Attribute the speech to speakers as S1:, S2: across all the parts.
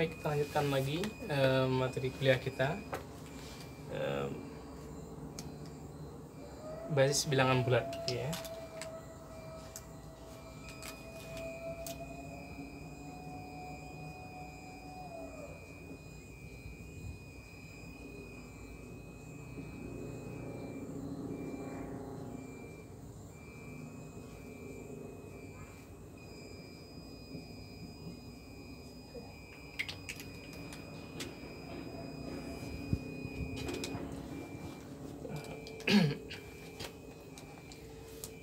S1: Baik, kita lanjutkan lagi materi kuliah kita, basis bilangan bulat, ya.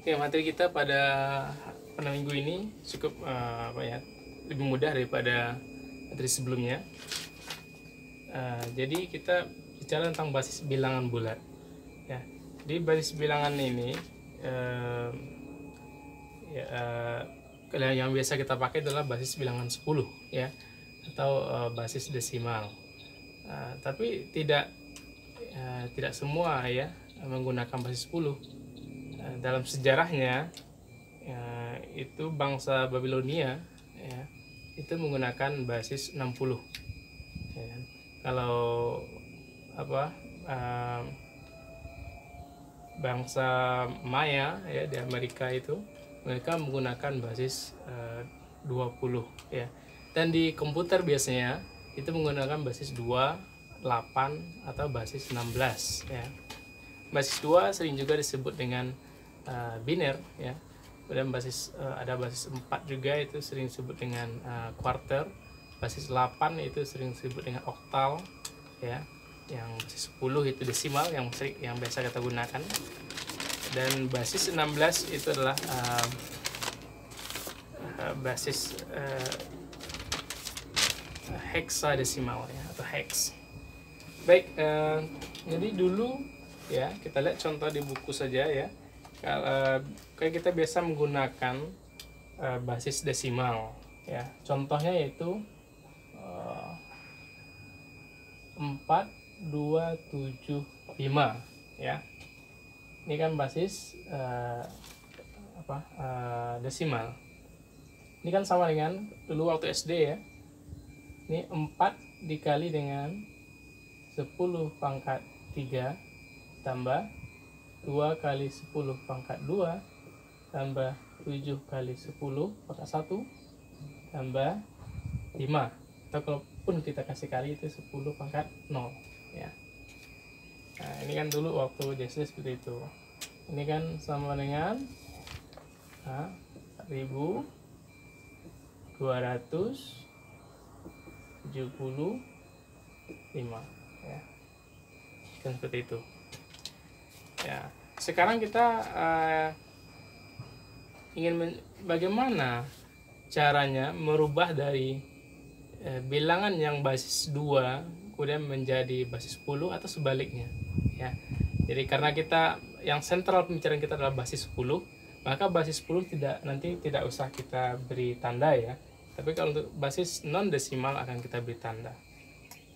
S1: Oke, materi kita pada minggu ini cukup lebih mudah daripada materi sebelumnya. Jadi kita bicara tentang basis bilangan bulat, ya. Di basis bilangan ini yang biasa kita pakai adalah basis bilangan 10, ya, atau basis desimal. Tapi tidak semua, ya, menggunakan basis 10. Dalam sejarahnya, itu bangsa Babilonia, ya, itu menggunakan basis 60, ya. Kalau bangsa Maya, ya, di Amerika itu mereka menggunakan basis 20, ya. Dan di komputer biasanya itu menggunakan basis 2, 8 atau basis 16, ya. Basis 2 sering juga disebut dengan biner, ya. Kemudian ada basis 4 juga, itu sering disebut dengan quarter. Basis 8 itu sering disebut dengan oktal, ya. Yang basis 10 itu desimal, yang biasa kita gunakan. Dan basis 16 itu adalah basis hexadesimal, ya, atau hex. Baik, jadi dulu, ya, kita lihat contoh di buku saja, ya. Kayak kita biasa menggunakan basis desimal, ya. Contohnya yaitu 4, 2, 7, 5, ya. Ini kan basis desimal. Ini kan sama dengan dulu waktu SD, ya. Ini 4 dikali dengan 10 pangkat 3 tambah 2 kali 10 pangkat 2 tambah 7 kali 10 pangkat 1 tambah 5. Atau kalaupun kita kasih kali itu 10 pangkat 0, ya. Nah, ini kan dulu waktu SD seperti itu. Ini kan sama dengan 4.275, ya. Kan seperti itu, ya. Sekarang kita ingin bagaimana caranya merubah dari bilangan yang basis 2 kemudian menjadi basis 10 atau sebaliknya, ya. Jadi karena kita yang sentral pembicaraan kita adalah basis 10, maka basis 10 tidak usah kita beri tanda, ya. Tapi kalau untuk basis non desimal akan kita beri tanda.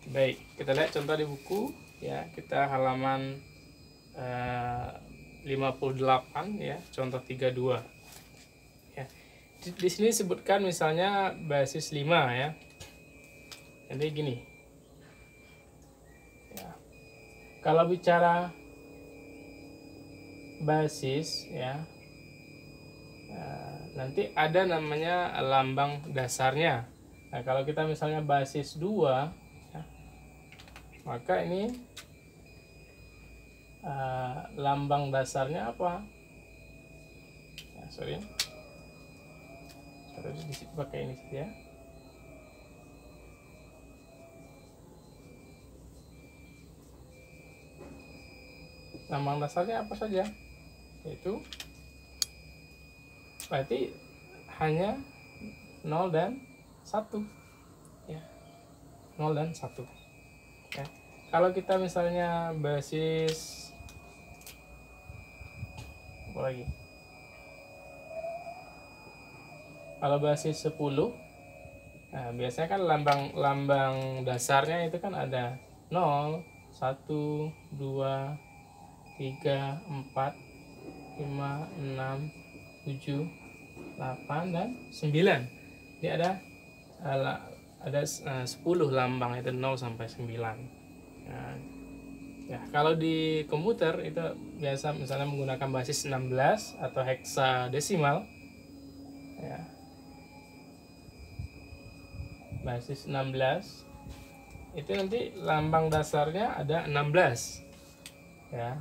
S1: Baik, kita lihat contoh di buku, ya. Kita halaman 58, ya, contoh 32, ya. Di sini disebutkan misalnya basis 5, ya. Jadi gini, ya. Kalau bicara basis, ya, nanti ada namanya lambang dasarnya. Nah, kalau kita misalnya basis 2, ya, maka ini lambang dasarnya apa? Ya, sorry, di situ pakai ini saja. Lambang dasarnya apa saja? Yaitu berarti hanya 0 dan 1, ya. 0 dan 1, ya. Kalau kita misalnya basis apa lagi? Kalau basis 10, nah, biasanya kan lambang dasarnya itu kan ada 0, 1, 2, 3, 4, 5, 6, 7, 8, dan 9. Ini ada ada 10 lambang, itu 0 sampai 9. Nah, ya, kalau di komputer itu biasa misalnya menggunakan basis 16 atau heksadesimal ya. Basis 16 itu nanti lambang dasarnya ada 16 ya.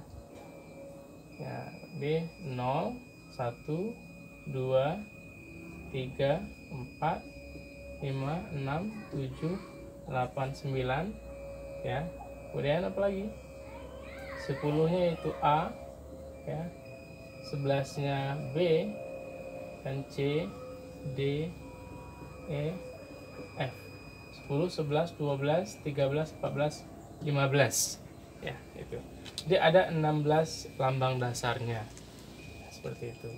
S1: Ya, di 0 1 2 3 4 5 6 7 8 9 ya. Kemudian apa lagi? 10-nya itu A ya. 11-nya B dan C, D, E, F. 10, 11, 12, 13, 14, 15 ya, itu. Jadi ada 16 lambang dasarnya. Seperti itu.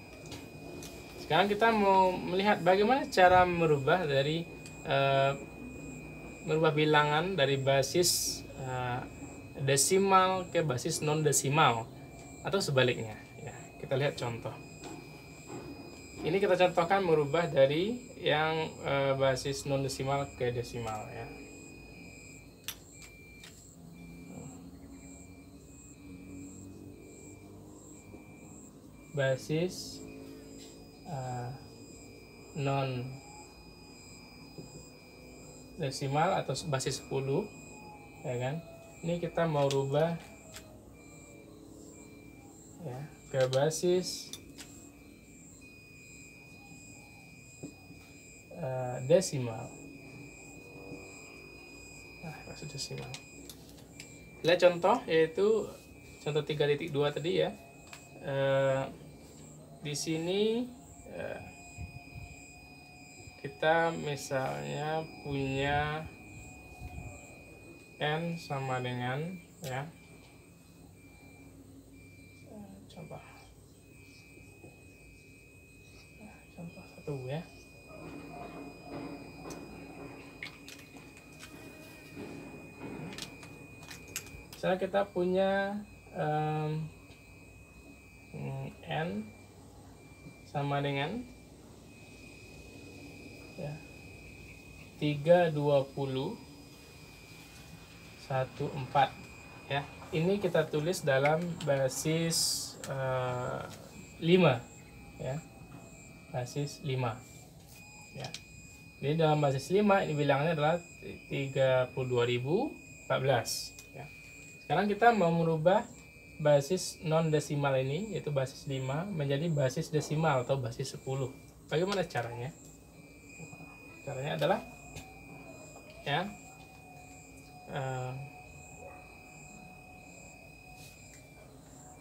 S1: Sekarang kita mau melihat bagaimana cara merubah dari merubah bilangan dari basis desimal ke basis non desimal atau sebaliknya ya. Kita lihat contoh. Ini kita contohkan merubah dari yang basis non desimal ke desimal ya. Basis non desimal atau basis 10 ya kan. Ini kita mau rubah ya ke basis desimal. Nah, basis desimal. Lihat contoh, yaitu contoh 3.2 tadi ya. Di sini kita misalnya punya n sama dengan ya, contoh 1 ya. Misalnya kita punya n sama dengan ya 3, 20, 1, 4 ya. Ini kita tulis dalam basis 5 ya. Basis 5 ya. Jadi dalam basis 5 ini bilangnya adalah 32.014 ya. Sekarang kita mau merubah basis non desimal ini, yaitu basis 5, menjadi basis desimal atau basis 10. Bagaimana caranya? Caranya adalah ya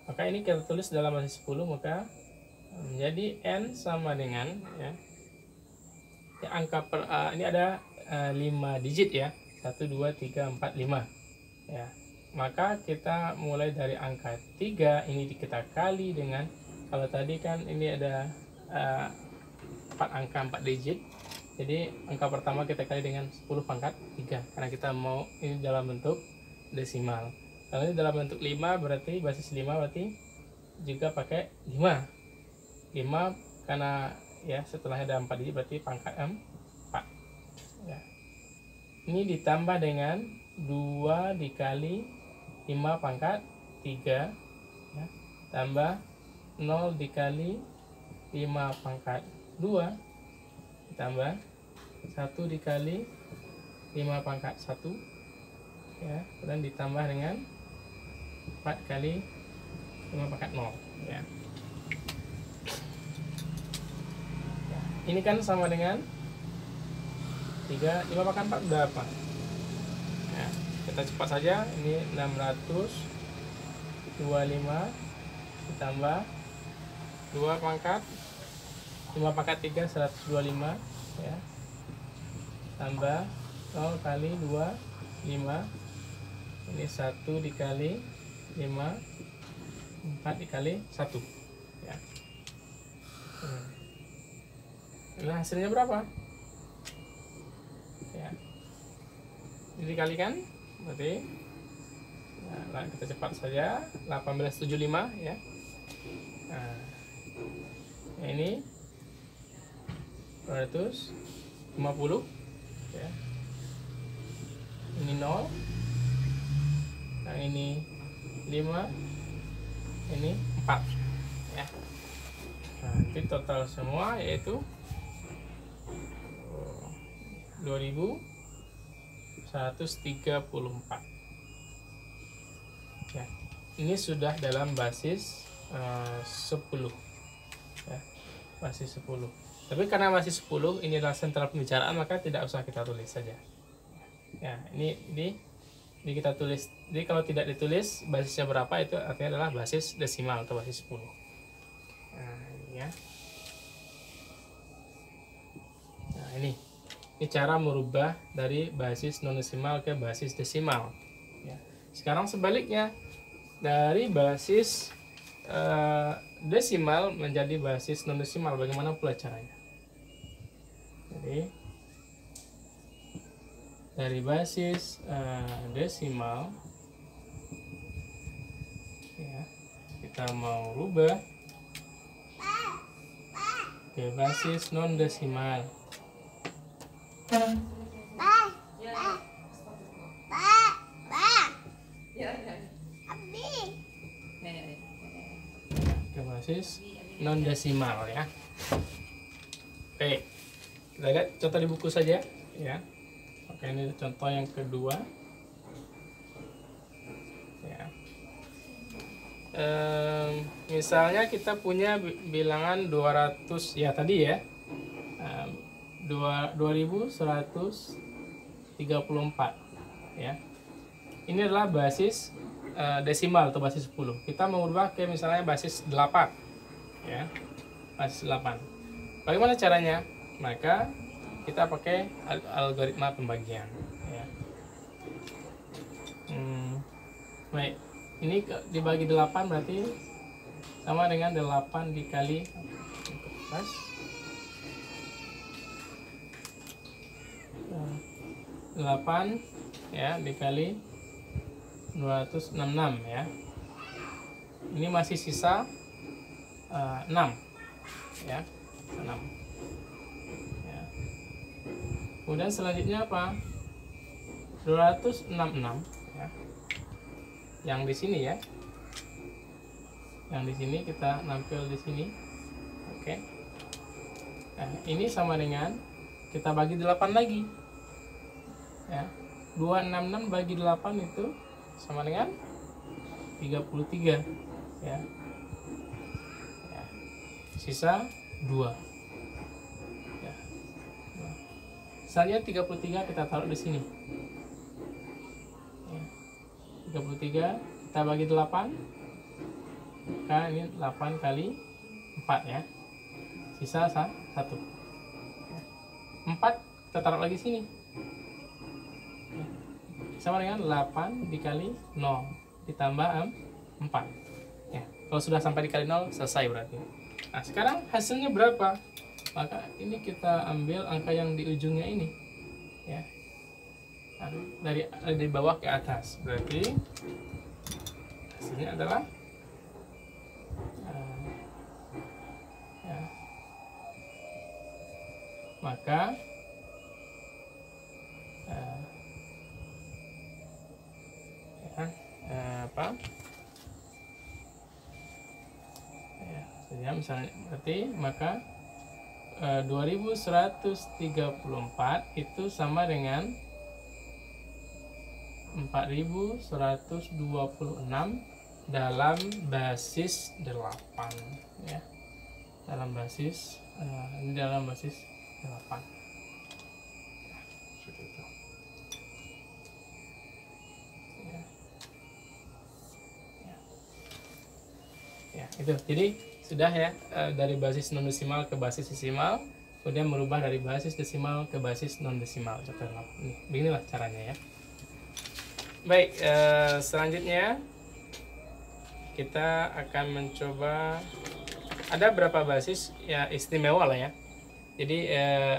S1: maka ini kita tulis dalam basis 10, maka menjadi n sama dengan ya, angka ini ada 5 digit ya, 1 2 3 4 5 ya. Maka kita mulai dari angka 3 ini kita kali dengan, kalau tadi kan ini ada 4 angka 4 digit, jadi angka pertama kita kali dengan 10 pangkat 3 karena kita mau ini dalam bentuk desimal. Kalau ini dalam bentuk 5 berarti basis 5 berarti juga pakai 5 karena ya setelahnya ada 4 digit berarti pangkat 4 ya. Ini ditambah dengan 2 dikali 5 pangkat 3 ya, tambah 0 dikali 5 pangkat 2 ditambah 1 dikali 5 pangkat 1 ya, dan ditambah dengan 4 kali 5 pangkat 0 ya. Ini kan sama dengan 3, 5 pangkat 4 berapa? Ya, kita cepat saja. Ini 625 ditambah 2 pangkat 5 pangkat 3 125 ya, tambah 0 kali 2 5, ini 1 dikali 5 4 dikali 1 ya. Nah, hasilnya berapa ya, ini dikalikan berarti nah, kita cepat saja 1875 ya. Nah, ini 250 ya, ini 0, yang ini 5, ini 4 ya. Nah, nanti total semua yaitu 2134 ya. Ini sudah dalam basis 10 ya, basis 10. Tapi karena masih 10 ini adalah sentral pembicaraan, maka tidak usah kita tulis saja ya. Ini kita tulis. Jadi kalau tidak ditulis basisnya berapa, itu artinya adalah basis desimal atau basis 10. Nah, ini ya. Nah, ini cara merubah dari basis non desimal ke basis desimal ya. Sekarang sebaliknya, dari basis desimal menjadi basis non desimal, bagaimana pula caranya? Jadi dari basis desimal ya, kita mau rubah ke basis non desimal. Ke basis non desimal ya. Oke, kita lihat contoh di buku saja ya. Oke, ini contoh yang kedua ya. Misalnya kita punya bilangan 200 ya tadi ya, 2134 ya. Ini adalah basis desimal atau basis 10. Kita mau ubah ke misalnya basis 8 ya, basis 8. Bagaimana caranya? Maka kita pakai algoritma pembagian ya. Baik, ini dibagi 8 berarti sama dengan 8 dikali 8 ya dikali 266 ya. Ini masih sisa 6 ya, 6 ya. Kemudian selanjutnya apa? 266 ya. Yang di sini ya. Yang di sini kita nampil di sini. Oke. Nah, ini sama dengan kita bagi 8 lagi. Ya. 266 bagi 8 itu sama dengan 33 ya. Ya. Sisa 2 ya. Selanjutnya 33 kita taruh di sini ya. 33 kita bagi 8, maka ini 8 kali 4 ya, sisa 1 ya. 4 kita taruh lagi sini ya. Sama dengan 8 dikali 0 ditambah 4 ya. Kalau sudah sampai dikali 0 selesai berarti. Nah sekarang hasilnya berapa? Maka ini kita ambil angka yang di ujungnya ini ya. Nah, dari bawah ke atas berarti hasilnya adalah ya. Maka apa ya, misalnya berarti maka 2134 itu sama dengan 4126 dalam basis 8 ya, dalam basis ini dalam basis 8 seperti itu. Ya, itu. Jadi sudah ya, dari basis non desimal ke basis desimal, kemudian merubah dari basis desimal ke basis non desimal. Beginilah caranya ya. Baik, selanjutnya kita akan mencoba, ada berapa basis ya istimewa lah ya. Jadi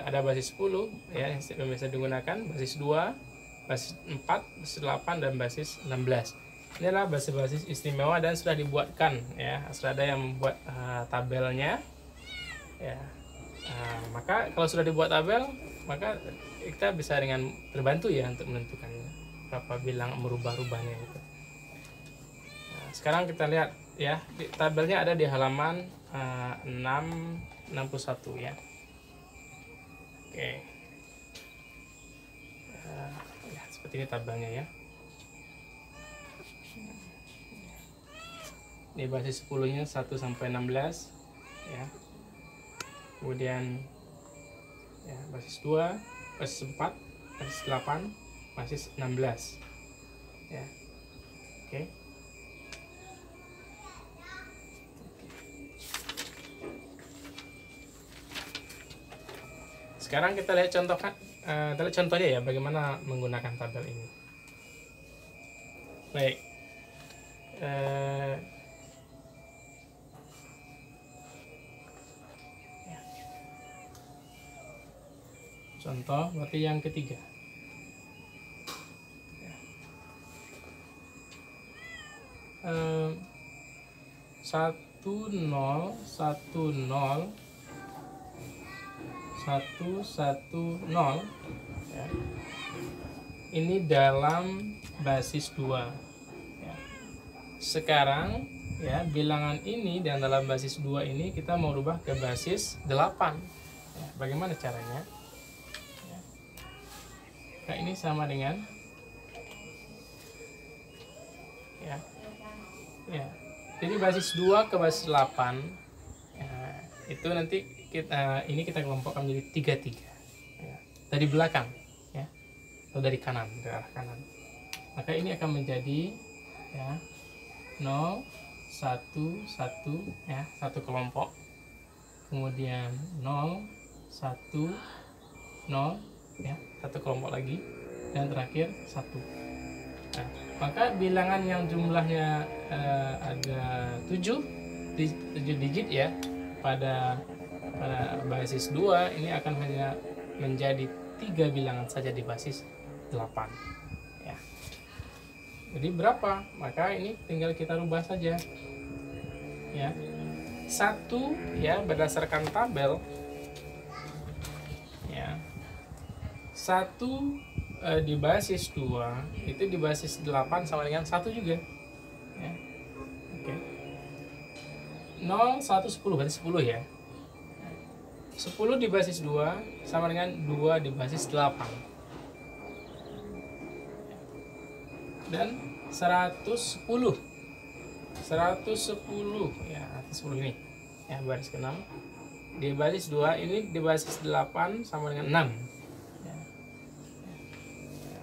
S1: ada basis 10 ya yang bisa digunakan, basis 2, basis 4, basis 8 dan basis 16. Ini adalah basis-basis istimewa dan sudah dibuatkan ya, sudah ada yang membuat tabelnya ya. Maka kalau sudah dibuat tabel, maka kita bisa dengan terbantu ya untuk menentukannya. berapa bilang merubah-rubahnya gitu. Nah, sekarang kita lihat ya, tabelnya ada di halaman 661 ya. Oke. Ya, seperti ini tabelnya ya. Ini basis 10-nya 1 sampai 16 ya. Kemudian ya, basis 2, basis 4, basis 8, basis 16 ya. Oke. Sekarang kita lihat contohnya ya, bagaimana menggunakan tabel ini. Baik. Contoh berarti yang ketiga. 1010110 ya. Ini dalam basis 2 ya. Sekarang ya, bilangan ini dan dalam basis 2 ini kita mau rubah ke basis 8 ya. Bagaimana caranya ya. Nah, ini sama dengan ya. Ya, jadi basis 2 ke basis 8 ya, itu nanti kita kelompokkan menjadi 3 ya, dari belakang ya, atau dari kanan, dari arah kanan. Maka ini akan menjadi ya 0 1 1 ya, satu kelompok, kemudian 0 1 0 ya, satu kelompok lagi, dan terakhir 1. Nah, maka bilangan yang jumlahnya ada 7 digit ya, pada basis 2 ini akan hanya menjadi 3 bilangan saja di basis 8 ya. Jadi berapa? Maka ini tinggal kita rubah saja ya. 1 ya, berdasarkan tabel ya, 1 di basis 2 itu di basis 8 sama dengan 1 juga ya. Oke. 0 1 10 berarti 10 ya. 10 di basis 2 sama dengan 2 di basis 8. Dan 110 ya, 110 ini ya, baris ke-6 di basis 2, ini di basis 8 sama dengan 6.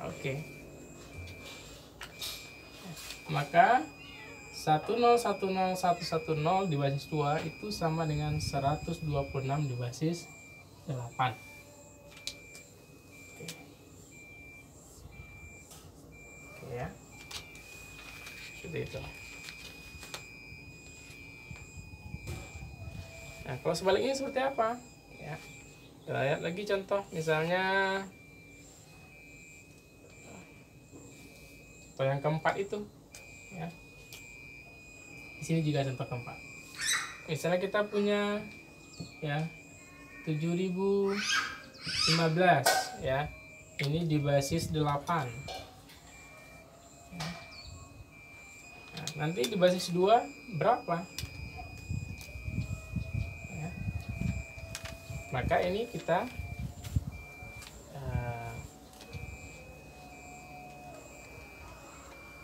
S1: Oke. Maka 1010110 di basis 2 itu sama dengan 126 di basis 8. Oke ya. Seperti itu. Nah, kalau sebaliknya seperti apa? Ya. Kita lihat lagi contoh, misalnya contoh yang keempat itu ya. Di sini juga contoh keempat. Misalnya kita punya ya 7015 ya. Ini di basis 8. Nah, nanti di basis 2 berapa? Ya. Maka ini kita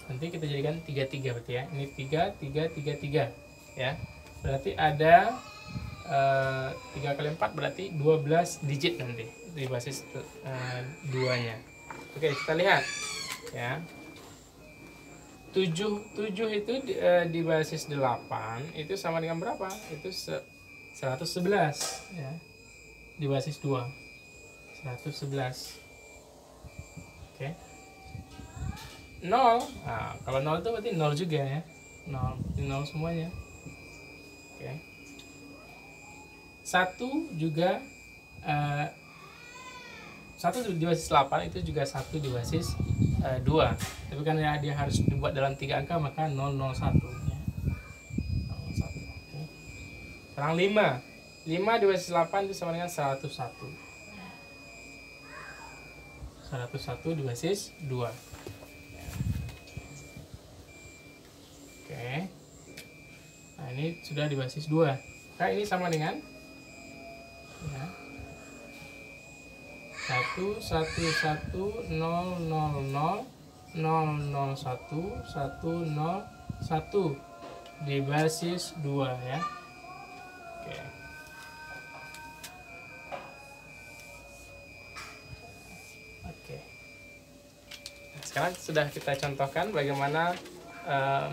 S1: nanti kita jadikan 33 berarti ya. Ini 3 ya. Berarti ada 3 kali 4 berarti 12 digit nanti di basis 2-nya. Oke, kita lihat ya. 7 itu di basis 8 itu sama dengan berapa? Itu 111 ya. Di basis 2. 111. Oke. 0, nah, kalau 0 itu berarti 0 juga ya, 0 semuanya. Oke. 1 juga 1 di basis 8 itu juga 1 di basis 2, tapi kan ya, dia harus dibuat dalam 3 angka, maka 001 ya. 001. Oke. Sekarang 5 di basis 8 itu sama dengan 101 di basis 2. Oke. Nah, ini sudah di basis 2. Nah, ini sama dengan ya, 1 1 1 0 0 0 0 0 1 1 0 1 di basis 2 ya. Oke. Oke. Nah, sekarang sudah kita contohkan bagaimana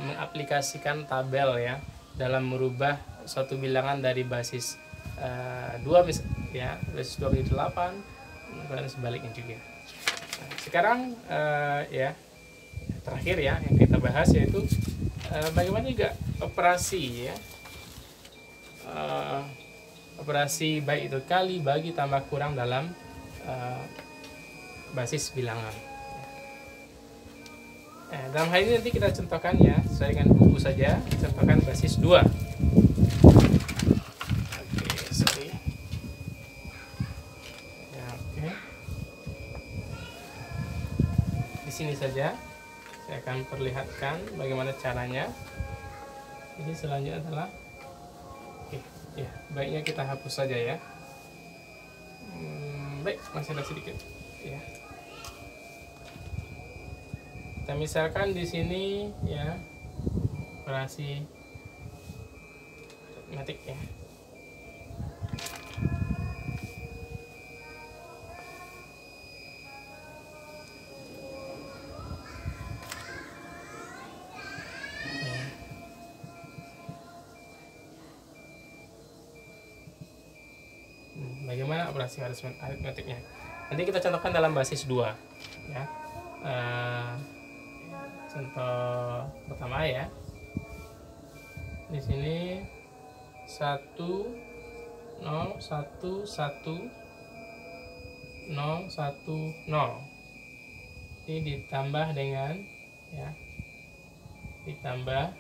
S1: mengaplikasikan tabel ya dalam merubah suatu bilangan dari basis 2 ya, basis 2 menjadi 8 dan sebaliknya juga. Nah, sekarang ya terakhir ya yang kita bahas yaitu bagaimana juga operasi ya, operasi baik itu kali, bagi, tambah, kurang dalam basis bilangan. Nah, dalam hal ini nanti kita contohkan ya, sesuai dengan buku saja, contohkan basis 2. Oke, sorry. Ya, oke. Di sini saja saya akan perlihatkan bagaimana caranya. Jadi selanjutnya adalah oke, ya, baiknya kita hapus saja ya. Baik, masih ada sedikit ya. Kita misalkan di sini ya, operasi matematik ya. Bagaimana operasi aritmetiknya? Nanti kita contohkan dalam basis 2 ya. Contoh pertama ya, di sini 1 0 1 1 0 1 0 ini ditambah dengan ya, ditambah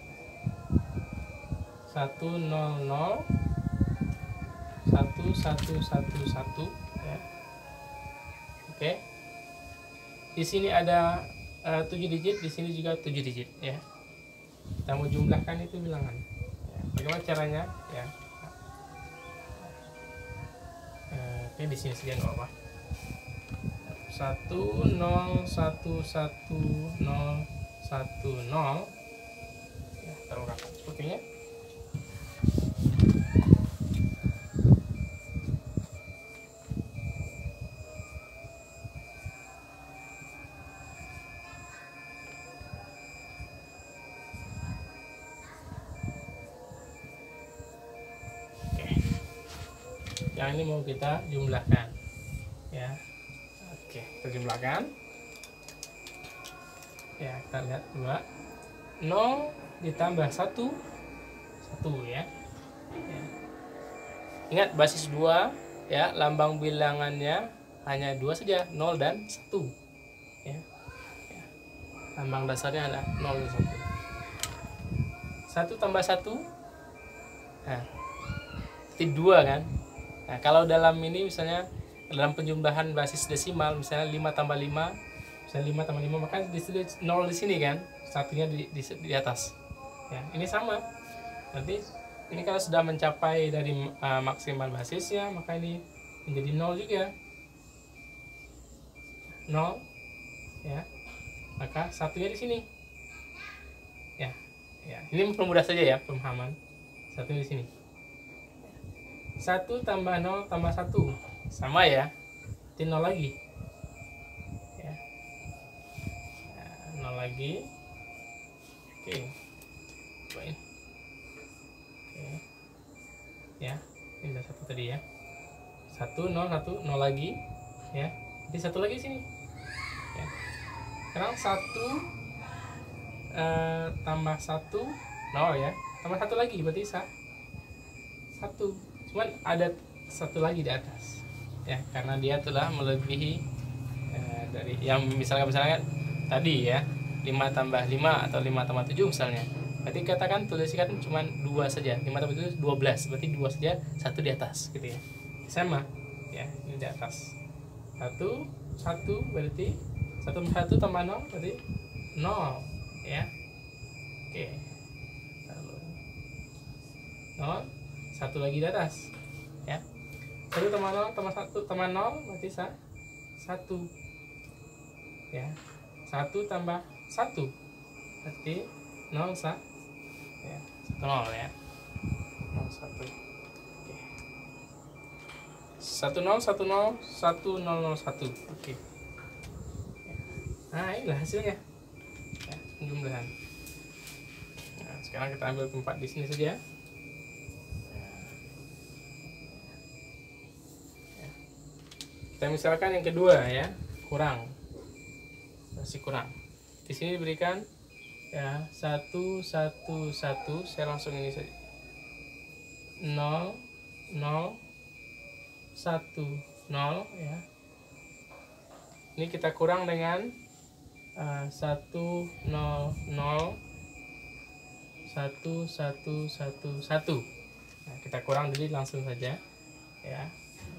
S1: 1 0 0 1 1 1 1 ya. Oke. Di sini ada 7 digit, di sini juga 7 digit ya. Kita mau jumlahkan itu bilangan. Ya, bagaimana caranya ya? Oke, di sini saja nggak apa-apa. 1 0 1 1 0 1 0 ya, taruh rapat sepertinya. Yang ini mau kita jumlahkan ya. Oke, kita jumlahkan ya. Kita lihat 2 0 ditambah 1 1 ya. Ingat basis 2 ya, lambang bilangannya hanya 2 saja, 0 dan 1 ya. Lambang dasarnya adalah 0 dan 1 tambah 1 nah, 2 kan. Nah, kalau dalam ini misalnya dalam penjumlahan basis desimal, misalnya 5 tambah 5, misalnya 5 tambah 5, maka di sini 0 di sini kan, satunya di atas. Ya, ini sama. Nanti ini kalau sudah mencapai dari maksimal basisnya, maka ini menjadi 0 juga. 0 ya. Maka satunya di sini. Ya. Ya, ini mempermudah saja ya pemahaman. Satunya di sini. 1 tambah 0 tambah 1 sama ya, itu 0 lagi ya. Nah, 0 lagi. Oke, cobain. Oke ya, ini udah 1 tadi ya. 1 0 1 0 lagi ya, jadi 1 lagi sini ya. Sekarang 1 tambah 1 0 ya, tambah 1 lagi berarti 1. Cuman ada 1 lagi di atas ya, karena dia telah melebihi dari yang misalnya tadi ya, 5 tambah 5 atau 5 tambah 7 misalnya. Berarti katakan tuliskan cuma 2 saja, 5 tambah 7 12, berarti 2 saja, 1 di atas gitu ya. Sama ya, ini di atas 1 berarti 1 tambah 1 tambah 0 berarti 0 ya. Oke. 0, 1 lagi di atas ya. 1 tambah 0 tambah 1 tambah 0 berarti 1 ya. 1 tambah 1 berarti 0 ya. 1 0 ya. 0 1. Oke. 1 0 1 0 1 0 0 1. Oke. Nah, inilah hasilnya. Ya, penjumlahan. Nah, sekarang kita ambil tempat di sini saja. Kita misalkan yang kedua ya, kurang, masih kurang. Di sini diberikan ya 1 1 1. Saya langsung ini saja. 0 0 1 0 ya. Ini kita kurang dengan 1 0 0 1 1 1 1. Nah, kita kurang jadi langsung saja ya.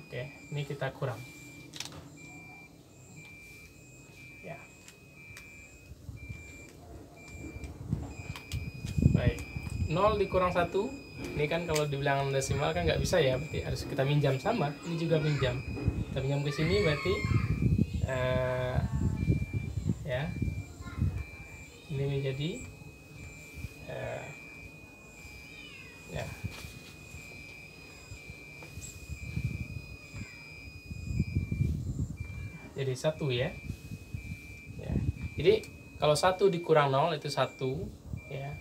S1: Oke, ini kita kurang ya. Baik, 0 dikurang 1 ini kan kalau di bilangan desimal kan nggak bisa ya, berarti harus kita minjam. Sama ini juga minjam, kita minjam ke sini berarti ya ini menjadi ya jadi 1 ya. Ya, jadi kalau 1 dikurang 0 itu 1 ya.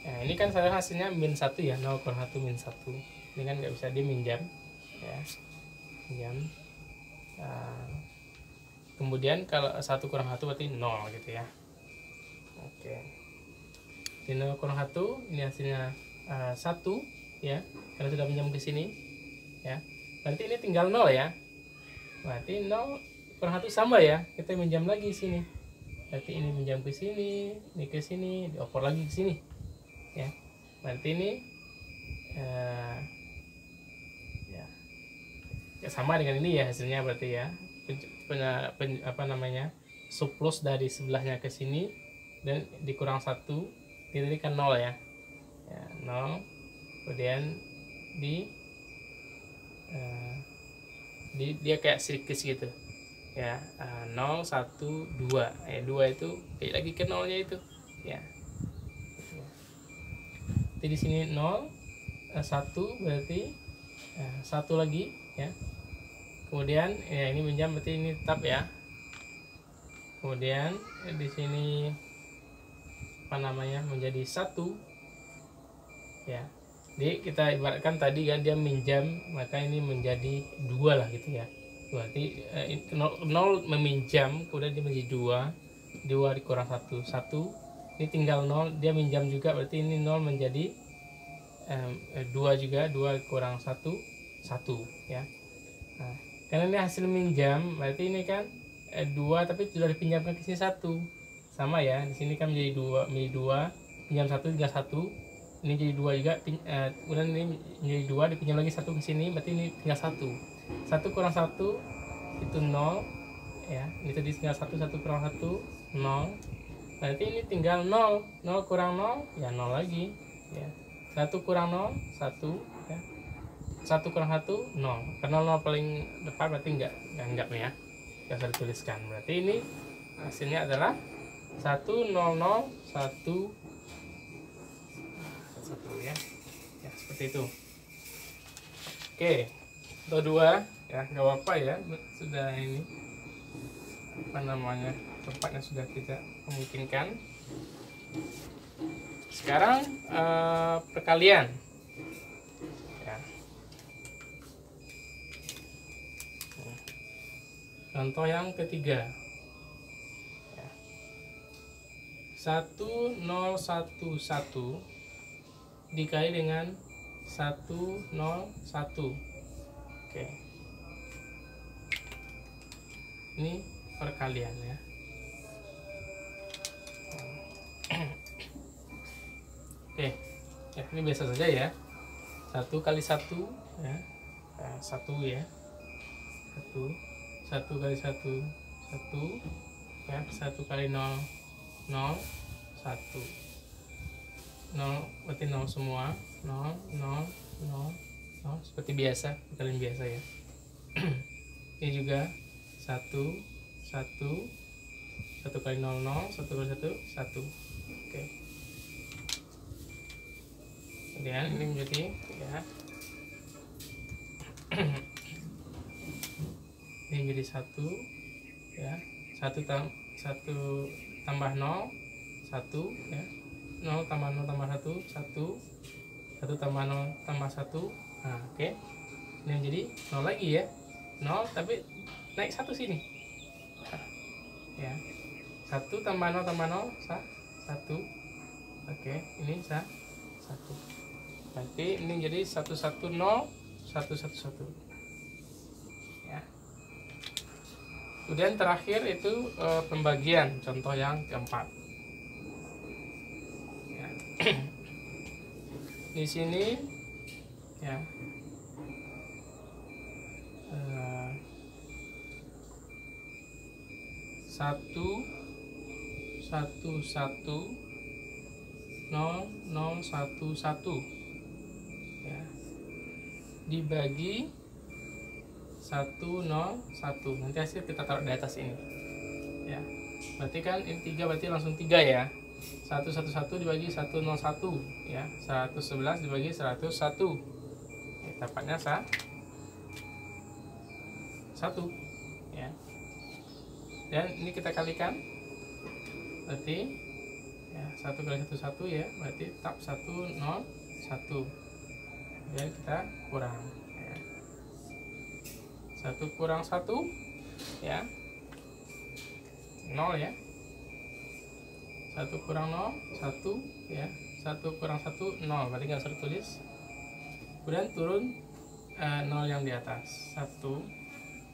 S1: Nah, ini kan saya hasilnya min 1 ya, 0 kurang 1 min 1. Ini kan nggak bisa diminjam ya, minjam. Kemudian kalau 1 kurang 1 berarti 0 gitu ya. Oke. Di 0 kurang 1 ini hasilnya 1 ya, karena sudah minjam ke sini ya. Berarti ini tinggal 0 ya. Berarti 0 kurang 1 sama ya, kita minjam lagi sini. Berarti ini minjam ke sini, ini ke sini, dioper lagi ke sini ya. Berarti ini ya sama dengan ini ya hasilnya, berarti ya surplus dari sebelahnya ke sini dan dikurang 1 ini kan 0 ya. Ya 0, kemudian dia kayak sirkus gitu ya. 0 1 2 ya, 2 itu kayak lagi ke 0-nya itu ya. Jadi di sini 0 1 berarti 1 lagi ya. Kemudian ya ini minjam berarti ini tetap ya. Kemudian di sini menjadi 1 ya. Jadi kita ibaratkan tadi kan dia minjam, maka ini menjadi 2 lah gitu ya. Berarti 0 meminjam, kemudian dia menjadi 2 dikurang 1 ini tinggal 0, dia minjam juga, berarti ini 0 menjadi 2 juga, 2 kurang 1 ya. Nah, karena ini hasil minjam, berarti ini kan 2 tapi sudah dipinjamkan ke sini 1. Sama ya, di sini kan menjadi 2 pinjam 1 tinggal 1. Ini jadi 2 juga, kemudian ini menjadi 2 dipinjam lagi 1 ke sini, berarti ini tinggal 1 kurang 1 itu 0 ya. Ini tadi tinggal 1 kurang 1 0. Berarti ini tinggal 0 kurang 0 ya 0 lagi ya. 1 kurang 0 1 ya. 1 kurang 1 0, karena 0 paling depan berarti enggak ya, yang saya tuliskan. Berarti ini hasilnya adalah 1 0 0 1 ya. Ya seperti itu. Oke, atau 2 ya, nggak apa-apa ya, sudah ini tempatnya sudah kita memungkinkan. Sekarang perkalian ya. Contoh yang ketiga ya. 1 0 1 1 dikali dengan 1 0 1. Oke, ini perkalian ya. Oke ya, ini biasa saja ya, 1 kali 1 ya, 1 ya, 1 kali 1 1 ya, 1 kali 0 0 1 0 berarti 0 semua, 0 0 seperti biasa, kalian biasa ya. Ini juga 1 kali 0 0, 1 kali 1 1. Oke. Kemudian ini menjadi ya. Ini menjadi 1 ya. 1 tambah 0 1 ya. 0 tambah 0 tambah 1 1 tambah 0 tambah 1. Nah, oke. Ini menjadi 0 lagi ya. 0 tapi naik 1 sini. Ya. 1 tambah 0 tambah 0 1. Oke, ini 1. Berarti ini jadi 1 1 0 1 1 1. Ya. Kemudian terakhir itu pembagian, contoh yang keempat. Ya. Di sini ya. 1 1 1 0 0 1 1 ya, dibagi 1 0 1. Nanti hasil kita taruh di atas ini ya. Berarti kan ini 3, berarti langsung 3 ya. 1 1 1 dibagi 1 0 1 ya. 111 dibagi 101 ya, dapatnya 1 ya. Dan ini kita kalikan, berarti ya 1 kali 1 1 ya, berarti tab 1 0 1. Dan kita kurang ya. 1 kurang 1 ya 0 ya. 1 kurang 0 1 ya. 1 kurang 1 0, berarti nggak usah ditulis. Kemudian turun 0 yang di atas 1,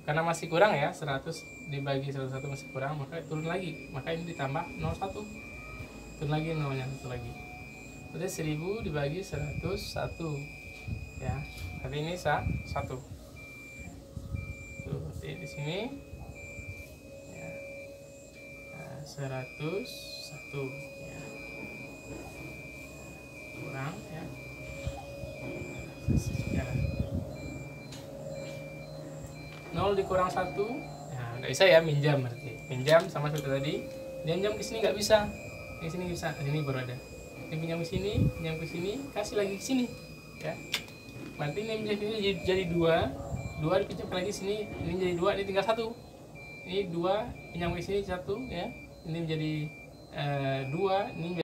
S1: karena masih kurang ya. 100 dibagi 101 masih kurang, maka turun lagi, maka ini ditambah 01, turun lagi 0 nya 1 lagi. Berarti 1000 dibagi 101 ya, berarti ini 1. Tuh, berarti di sini ya, 101 ya, kurang ya. Ya. 0 dikurang 1 ya, nggak bisa ya, minjam. Berarti minjam sama seperti tadi, pinjam ke sini nggak bisa, di sini bisa, di sini baru ada. Ini pinjam ke sini, pinjam ke sini, kasih lagi ke sini ya. Berarti ini jadi 2 dipinjam lagi sini, ini jadi 2, ini tinggal 1. Ini 2 pinjam ke sini 1 ya, ini menjadi 2, ini